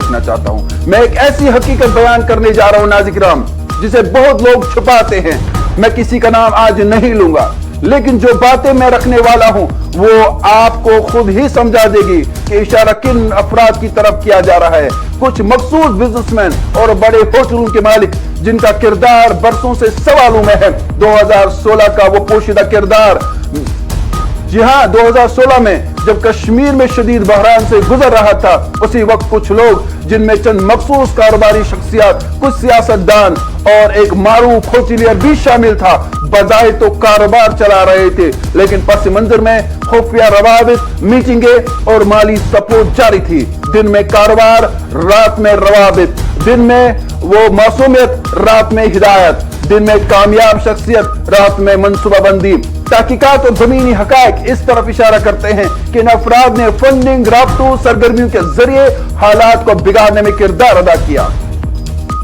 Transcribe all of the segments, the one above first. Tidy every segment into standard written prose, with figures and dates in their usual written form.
देखना चाहता हूं। मैं एक ऐसी हकीकत बयान करने जा रहा हूं नाज़रीन किराम, जिसे बहुत लोग छुपाते हैं। मैं किसी का नाम आज नहीं लूंगा, लेकिन जो बातें मैं रखने वाला हूं वो आपको खुद ही समझा देगी कि इशारा किन अफराद की तरफ किया जा रहा है। कुछ मखसूस बिजनेसमैन और बड़े होटलों के मालिक जिनका किरदार बरसों से सवालों में है। 2016 का वो पोशीदा किरदार, जी हां, 2016 में जब कश्मीर में शदीद बहरान से गुजर रहा था, उसी वक्त कुछ लोग जिनमें चंद मखसूस कारोबारी शख्सियत, कुछ सियासतदान और एक मारूफ होटलियर भी शामिल था, बजाय तो कारोबार चला रहे थे, लेकिन पस मंजर में खुफिया रवाबित, मीटिंगें और माली सपोर्ट जारी थी। दिन में कारोबार, रात में रवाबित, दिन में वो मासूमियत, रात में हिदायत, दिन में कामयाब शख्सियत, रात में मनसूबाबंदी। तहकीकात और जमीनी हकायक इस तरफ इशारा करते हैं कि इन अफराद ने फंडिंग, राब्तों, सरगर्मियों के जरिए हालात को बिगाड़ने में किरदार अदा किया।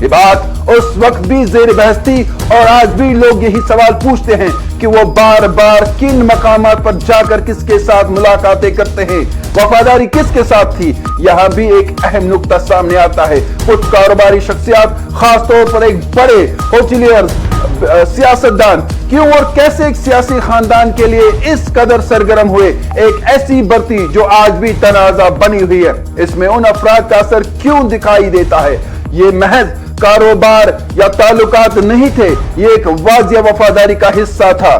ये बात उस वक्त भी जेर बहस थी और आज भी लोग यही सवाल पूछते हैं कि वो बार बार किन मकामात पर जाकर किसके साथ मुलाकातें करते हैं, वफादारी किसके साथ थी। यहां भी एक अहम नुक्ता सामने आता है। कुछ कारोबारी शख्सियत, खासतौर पर एक बड़े होटलियर, सियासतदान क्यों और कैसे एक सियासी खानदान के लिए इस कदर सरगर्म हुए। एक ऐसी बरती जो आज भी तनाजा बनी हुई है, इसमें उन अफराद का असर क्यों दिखाई देता है। ये महज कारोबार या ताल्लुकात नहीं थे, ये एक वाजिया वफादारी का हिस्सा था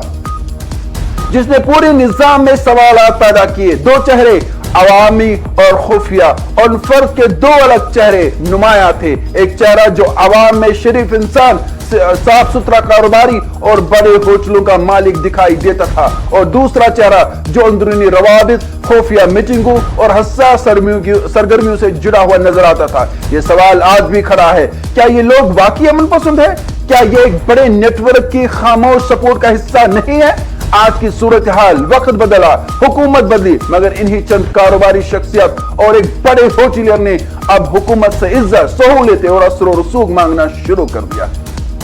जिसने पूरे निजाम में सवालात पैदा किए। दो चेहरे, अवामी और खुफिया, और उन फर्द के दो अलग चेहरे नुमाया थे। एक चेहरा जो अवाम में शरीफ इंसान, साफ सुथरा कारोबारी और बड़े होटलों का मालिक दिखाई देता था, और दूसरा चेहरा जो अंदरूनी रवाबित, खुफिया मीटिंगों और हसास सरगर्मियों से जुड़ा हुआ नजर आता था। यह सवाल आज भी खड़ा है, क्या ये लोग वाकई अमन पसंद है? क्या ये एक बड़े नेटवर्क की खामोश सपोर्ट का हिस्सा नहीं है? आज की सूरत हाल, वक्त बदला, हुकूमत बदली, मगर इन्हीं चंद कारोबारी शख्सियत और एक बड़े होटलियर ने अब हुकूमत से इज्जत, सहूलियतें और असर और रसूख मांगना शुरू कर दिया।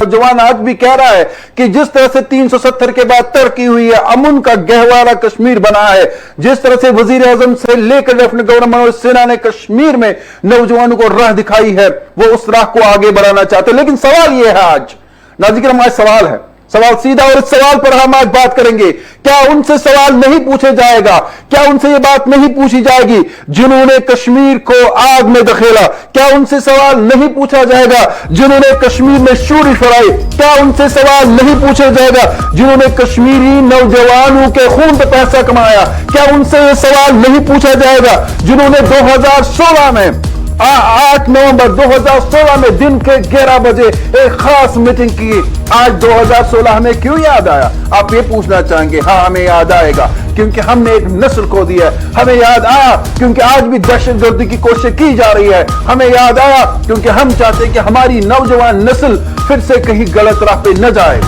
जवान आज भी कह रहा है कि जिस तरह से 370 के बाद तरक्की हुई है, अमन का गहवारा कश्मीर बना है, जिस तरह से वजीर आजम से लेकर लेफ्टिनेंट गवर्नर मनोज सिन्हा ने कश्मीर में नौजवानों को राह दिखाई है, वो उस राह को आगे बढ़ाना चाहते हैं। लेकिन सवाल यह है, आज नाज़रीन हमारा सवाल है, सवाल सीधा, और इस सवाल पर हम आज बात करेंगे। क्या उनसे सवाल नहीं पूछे जाएगा? क्या उनसे ये बात नहीं पूछी जाएगी जिन्होंने कश्मीर को आग में धकेला? क्या उनसे सवाल नहीं पूछा जाएगा जिन्होंने कश्मीर में शूरी फराई? क्या उनसे सवाल नहीं पूछा जाएगा जिन्होंने कश्मीरी नौजवानों के खून पे पैसा कमाया? क्या उनसे ये सवाल नहीं पूछा जाएगा जिन्होंने 2016 में 8 नवंबर 2016 में दिन के 11 बजे एक खास मीटिंग की? आज 2016 हमें क्यों याद आया? आप ये पूछना चाहेंगे। हाँ, हमें याद आएगा क्योंकि हमने एक नस्ल खो दी है। हमें याद आया क्योंकि आज भी दहशतगर्दी की कोशिश की जा रही है। हमें याद आया क्योंकि हम चाहते हैं कि हमारी नौजवान नस्ल फिर से कहीं गलत राह पे न जाए।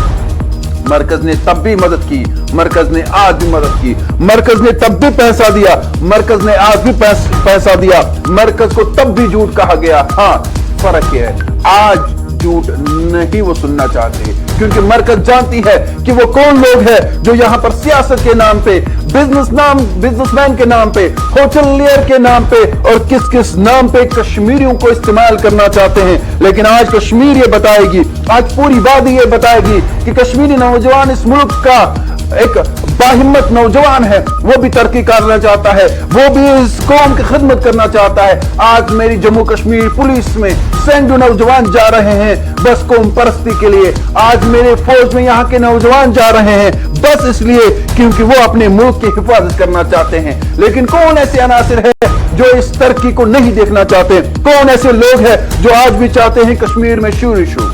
मरकज ने तब भी मदद की, मरकज ने आज भी मदद की, मरकज ने तब भी पैसा दिया, मरकज ने आज भी पैसा दिया। मरकज को तब भी झूठ कहा गया। हाँ, फर्क यह है, आज झूठ नहीं वो सुनना चाहते, क्योंकि मरकज जानती है कि वो कौन लोग हैं जो यहां पर सियासत के नाम पे, बिजनेसमैन के नाम पे, होटलियर के नाम पे और किस किस नाम पे कश्मीरियों को इस्तेमाल करना चाहते हैं। लेकिन आज कश्मीर ये बताएगी, आज पूरी वादी ये बताएगी कि कश्मीरी नौजवान इस मुल्क का एक बाहिम्मत नौजवान है, वो भी तरक्की करना चाहता है, वो भी इस कौम की खिदमत करना चाहता है। आज मेरी जम्मू कश्मीर पुलिस में सैकड़ों नौजवान जा रहे हैं बस कौम परस्ती के लिए। आज मेरे फौज में यहाँ के नौजवान जा रहे हैं बस इसलिए क्योंकि वो अपने मुल्क की हिफाजत करना चाहते हैं। लेकिन कौन ऐसे अनासिर है जो इस तरक्की को नहीं देखना चाहते? कौन ऐसे लोग हैं जो आज भी चाहते हैं कश्मीर में शूरी शू?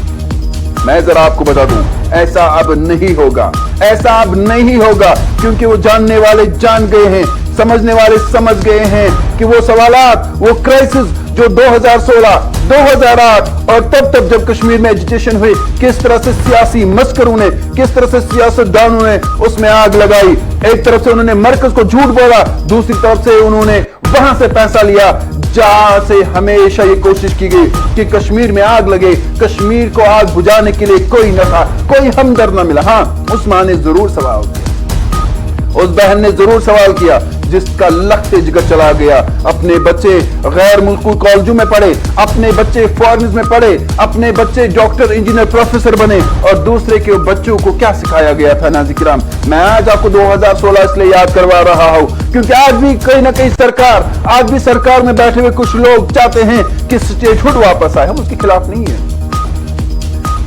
मैं जरा आपको बता दूं, ऐसा अब नहीं होगा, ऐसा अब नहीं होगा, क्योंकि वो जानने वाले जान गए हैं, समझने वाले समझ गए हैं कि वो सवालात, वो क्राइसिस जो 2016, 2008 और तब जब कश्मीर में एजिटेशन हुई, किस तरह से सियासी मस्करों ने, किस तरह से सियासतदानों ने उसमें आग लगाई। एक तरफ से उन्होंने मरकज को झूठ बोला, दूसरी तरफ से उन्होंने वहां से पैसा लिया जहां से हमेशा ये कोशिश की गई कि कश्मीर में आग लगे, कश्मीर को आग बुझाने के लिए कोई न था, कोई हमदर्द न मिला। हाँ, उस मां ने जरूर सवाल किया, उस बहन ने जरूर सवाल किया جس کا لخت جگر چلا گیا. اپنے بچے غیر ملکی کالجوں میں پڑھے, اپنے بچے فارنز میں پڑھے, اپنے بچے ڈاکٹر, انجینئر, پروفیسر بنے, اور دوسرے کے بچوں کو کیا سکھایا گیا تھا ناظرین کرام. میں آج آپ کو 2016 اس لیے یاد کروا رہا ہوں کیونکہ آج بھی کہیں نہ کہیں سرکار میں بیٹھے ہوئے کچھ لوگ چاہتے ہیں کہ اسٹیٹ ہوڈ واپس آئے. ہم اس کے خلاف نہیں ہیں,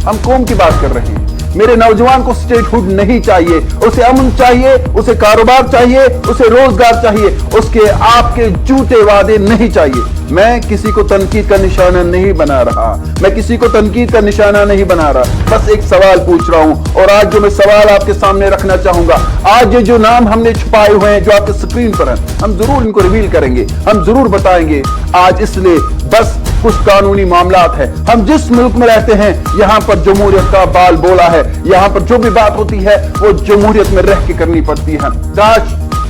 ہم قوم کی بات کر رہے ہیں. میرے نوجوان کو اسٹیٹ ہوڈ نہیں چاہیے, اسے امن چاہیے, اسے کاروبار چاہیے, اسے روزگار چاہیے, اس کے آپ کے جھوٹے وعدے نہیں چاہیے. میں کسی کو تنقید کا نشانہ نہیں بنا رہا, بس ایک سوال پوچھ رہا ہوں. اور آج جو میں سوال آپ کے سامنے رکھنا چاہوں گا, آج یہ جو نام ہم نے چھپائے ہوئے ہیں جو آپ کے سکرین پر ہیں, ہم ضرور ان کو ریویل کریں گے, ہم ضرور بتائیں گے. آج اس لیے بس کچھ قانونی معاملات ہیں. ہم جس ملک میں رہتے ہیں یہاں پر جمہوریت کا بال بولا ہے, یہاں پر جو بھی بات ہوتی ہے وہ جمہوریت میں رہ کے کرنی پڑتی ہے.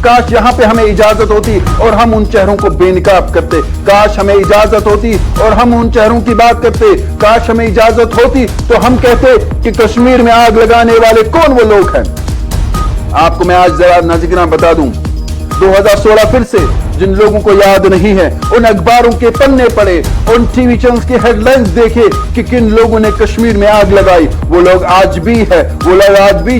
کاش یہاں پہ ہمیں اجازت ہوتی اور ہم ان چہروں کو بے نقاب کرتے. کاش ہمیں اجازت ہوتی اور ہم ان چہروں کی بات کرتے. کاش ہمیں اجازت ہوتی تو ہم کہتے کہ کشمیر میں آگ لگانے والے کون وہ لوگ ہیں. آپ کو میں آج ذرا ناظرین بتا دوں, 2016 پھر سے جن لوگوں کو یاد نہیں ہے, ان اخباروں کے پنے پڑے, ان ٹی وی چینلز کی ہیڈ لائنز دیکھے کہ کن لوگوں نے کشمیر میں آگ لگائی. وہ لوگ آج بھی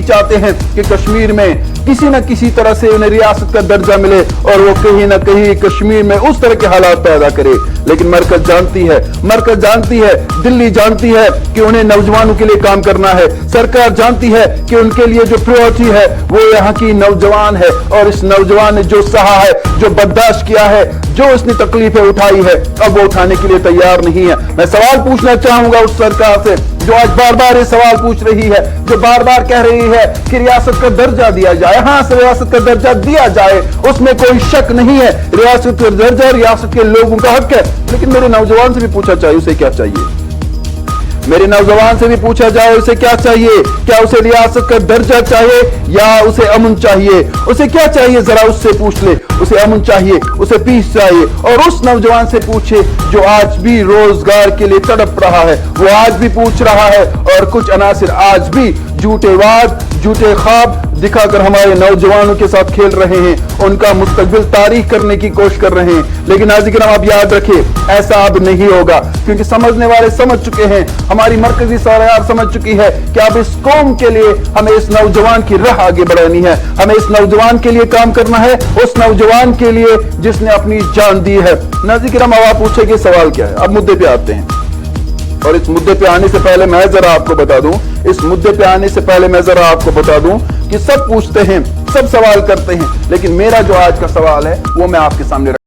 چاہتے ہیں کہ کشمیر میں کسی نہ کسی طرح سے انہیں ریاست کا درجہ ملے اور وہ کہیں نہ کہیں کشمیر میں اس طرح کے حالات پیدا کرے. لیکن مرکز جانتی ہے, دلی جانتی ہے کہ انہیں نوجوانوں کے لیے کام کرنا ہے. سرکار جانتی ہے کہ ان کے لیے جو پریورٹی ہے وہ یہاں کی نوجوان ہے, اور اس نوجوان نے جو سہا ہے, جو برداشت کیا ہے, جو اس نے تکلیفیں اٹھائی ہے, اب وہ اٹھانے کے لیے تیار نہیں ہے. میں سوال پوچھنا چاہوں گا اس سرکار سے جو آج بار بار یہ سوال پوچھ رہی ہے, جو بار بار کہہ رہی ہے کہ ریاست کا درجہ دیا جائے. ہاں سے ریاست کا درجہ دیا جائے, اس میں کوئی شک نہیں ہے. ریاست کا درجہ ریاست کے لوگوں کا حق ہے, لیکن میرے نوجوان سے بھی پوچھا چاہیے اسے کیا چاہیے. میرے نوجوان سے بھی پوچھا جائے اسے کیا چاہیے. کیا اسے ریاست کا درجہ چاہیے یا اسے امن چاہیے؟ اسے کیا چاہیے ذرا اس سے پوچھ لے. اسے امن چاہیے, اسے پیس چاہیے. اور اس نوجوان سے پوچھے جو آج بھی روزگار کے لیے تڑپ رہا ہے, وہ آج بھی پوچھ رہا ہے, اور کچھ عناصر آج بھی جھوٹے وعد, جھوٹے خواب دکھا کر ہمارے نوجوانوں کے ساتھ کھیل رہے ہیں, ان کا مستقبل تاریخ کرنے کی کوشش کر رہے ہیں. لیکن ناظرین آپ یاد رکھیں, ایسا اب نہیں ہوگا, کیونکہ سمجھنے والے سمجھ چکے ہیں, ہماری مرکزی سرکار سمجھ چکی ہے کہ اب اس قوم کے لیے ہمیں اس نوجوان کی راہ آگے بڑھانی ہے. ہمیں اس نوجوان کے لیے کام کرنا ہے, اس نوجوان کے لیے جس نے اپنی جان دی ہے. ناظرین اب آپ پوچھیں کہ سوال کیا ہے. اب مدعے پہ آتے ہیں, اور اس مدعے پہ آنے سے پہلے میں ذرا آپ کو بتا دوں کہ سب پوچھتے ہیں, سب سوال کرتے ہیں, لیکن میرا جو آج کا سوال ہے وہ میں آپ کے سامنے